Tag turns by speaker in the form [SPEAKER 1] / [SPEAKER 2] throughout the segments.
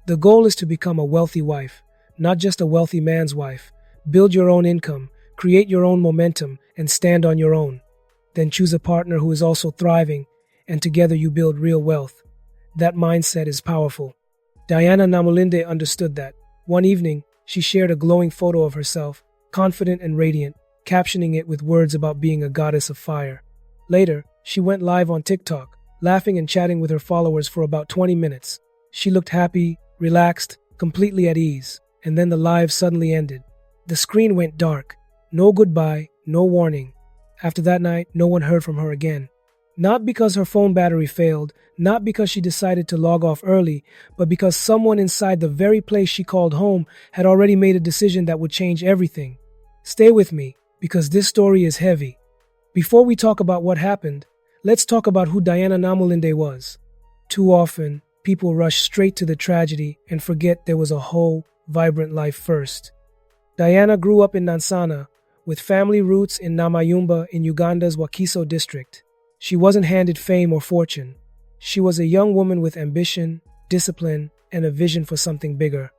[SPEAKER 1] The goal is to become a wealthy wife, not just a wealthy man's wife. Build your own income, create your own momentum, and stand on your own. Then choose a partner who is also thriving, and together you build real wealth. That mindset is powerful. Diana Namulinde understood that. One evening, she shared a glowing photo of herself, confident and radiant, captioning it with words about being a goddess of fire. Later, she went live on TikTok, laughing and chatting with her followers for about 20 minutes. She looked happy, relaxed, completely at ease, and then the live suddenly ended. The screen went dark. No goodbye, no warning. After that night, no one heard from her again. Not because her phone battery failed, not because she decided to log off early, but because someone inside the very place she called home had already made a decision that would change everything. Stay with me, because this story is heavy. Before we talk about what happened, let's talk about who Diana Namulinde was. Too often, people rush straight to the tragedy and forget there was a whole, vibrant life first. Diana grew up in Nansana, with family roots in Namayumba in Uganda's Wakiso district. She wasn't handed fame or fortune. She was a young woman with ambition, discipline, and a vision for something bigger.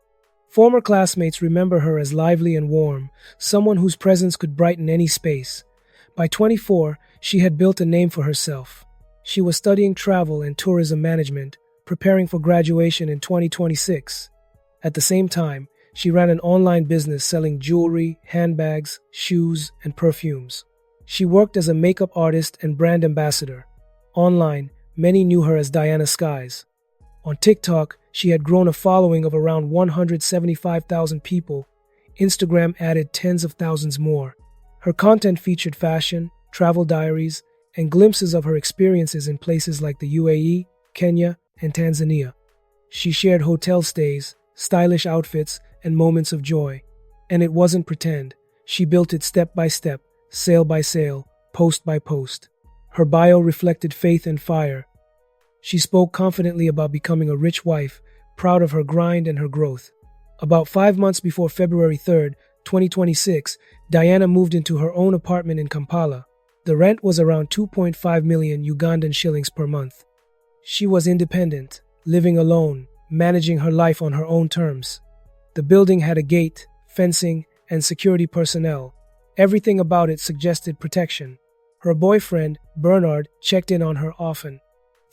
[SPEAKER 1] Former classmates remember her as lively and warm, someone whose presence could brighten any space. By 24, she had built a name for herself. She was studying travel and tourism management, preparing for graduation in 2026. At the same time, she ran an online business selling jewelry, handbags, shoes, and perfumes. She worked as a makeup artist and brand ambassador. Online, many knew her as Diana Skies. On TikTok, she had grown a following of around 175,000 people. Instagram added tens of thousands more. Her content featured fashion, travel diaries, and glimpses of her experiences in places like the UAE, Kenya, and Tanzania. She shared hotel stays, stylish outfits, and moments of joy. And it wasn't pretend. She built it step by step, sale by sale, post by post. Her bio reflected faith and fire. She spoke confidently about becoming a rich wife, proud of her grind and her growth. About 5 months before February 3rd, 2026, Diana moved into her own apartment in Kampala. The rent was around 2.5 million Ugandan shillings per month. She was independent, living alone, managing her life on her own terms. The building had a gate, fencing, and security personnel. Everything about it suggested protection. Her boyfriend, Bernard, checked in on her often.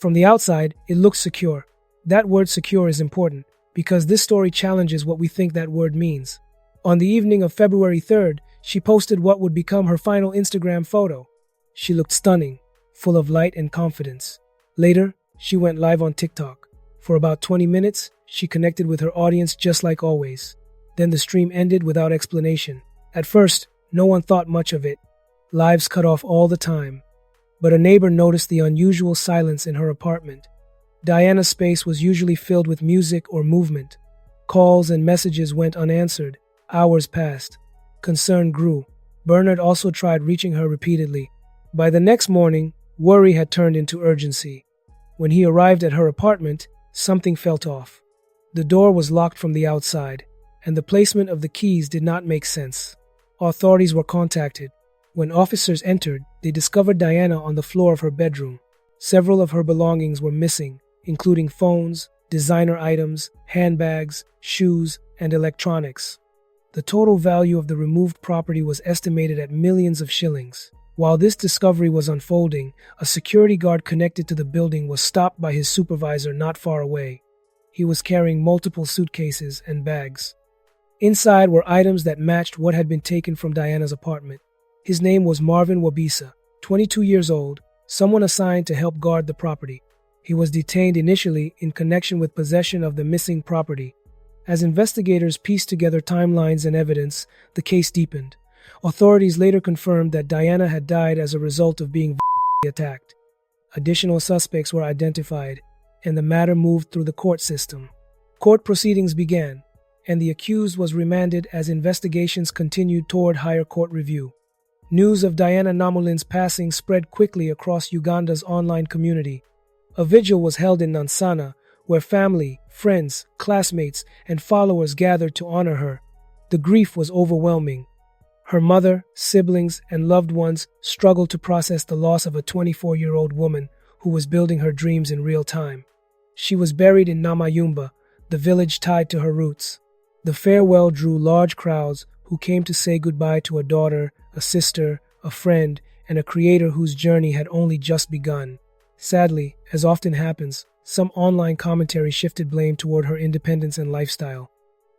[SPEAKER 1] From the outside, it looked secure. That word secure is important, because this story challenges what we think that word means. On the evening of February 3rd, she posted what would become her final Instagram photo. She looked stunning, full of light and confidence. Later, she went live on TikTok. For about 20 minutes, she connected with her audience just like always. Then the stream ended without explanation. At first, no one thought much of it. Lives cut off all the time. But a neighbor noticed the unusual silence in her apartment. Diana's space was usually filled with music or movement. Calls and messages went unanswered. Hours passed. Concern grew. Bernard also tried reaching her repeatedly. By the next morning, worry had turned into urgency. When he arrived at her apartment, something felt off. The door was locked from the outside, and the placement of the keys did not make sense. Authorities were contacted. When officers entered, they discovered Diana on the floor of her bedroom. Several of her belongings were missing, including phones, designer items, handbags, shoes, and electronics. The total value of the removed property was estimated at millions of shillings. While this discovery was unfolding, a security guard connected to the building was stopped by his supervisor not far away. He was carrying multiple suitcases and bags. Inside were items that matched what had been taken from Diana's apartment. His name was Marvin Wabisa, 22 years old, someone assigned to help guard the property. He was detained initially in connection with possession of the missing property. As investigators pieced together timelines and evidence, the case deepened. Authorities later confirmed that Diana had died as a result of being attacked. Additional suspects were identified, and the matter moved through the court system. Court proceedings began, and the accused was remanded as investigations continued toward higher court review. News of Diana Namulin's passing spread quickly across Uganda's online community. A vigil was held in Nansana, where family, friends, classmates, and followers gathered to honor her. The grief was overwhelming. Her mother, siblings, and loved ones struggled to process the loss of a 24-year-old woman who was building her dreams in real time. She was buried in Namayumba, the village tied to her roots. The farewell drew large crowds who came to say goodbye to a daughter, a sister, a friend, and a creator whose journey had only just begun. Sadly, as often happens, some online commentary shifted blame toward her independence and lifestyle.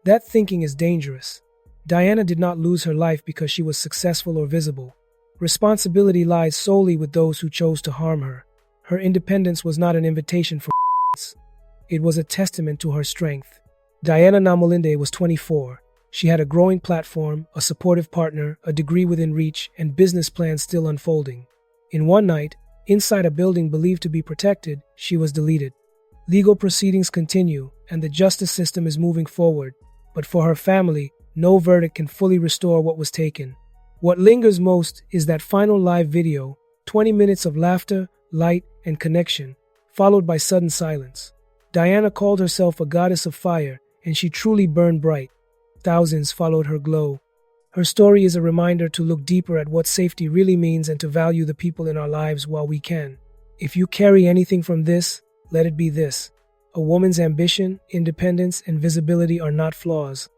[SPEAKER 1] That thinking is dangerous. Diana did not lose her life because she was successful or visible. Responsibility lies solely with those who chose to harm her. Her independence was not an invitation for it was a testament to her strength. Diana Namolinde was 24. She had a growing platform, a supportive partner, a degree within reach, and business plans still unfolding. In one night, inside a building believed to be protected, she was deleted. Legal proceedings continue, and the justice system is moving forward. But for her family, no verdict can fully restore what was taken. What lingers most is that final live video, 20 minutes of laughter, light, and connection, followed by sudden silence. Diana called herself a goddess of fire, and she truly burned bright. Thousands followed her glow. Her story is a reminder to look deeper at what safety really means and to value the people in our lives while we can. If you carry anything from this, let it be this. A woman's ambition, independence, and visibility are not flaws.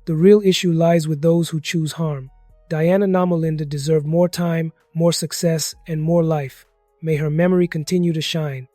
[SPEAKER 1] The real issue lies with those who choose harm. Diana Namolinda deserved more time, more success, and more life. May her memory continue to shine.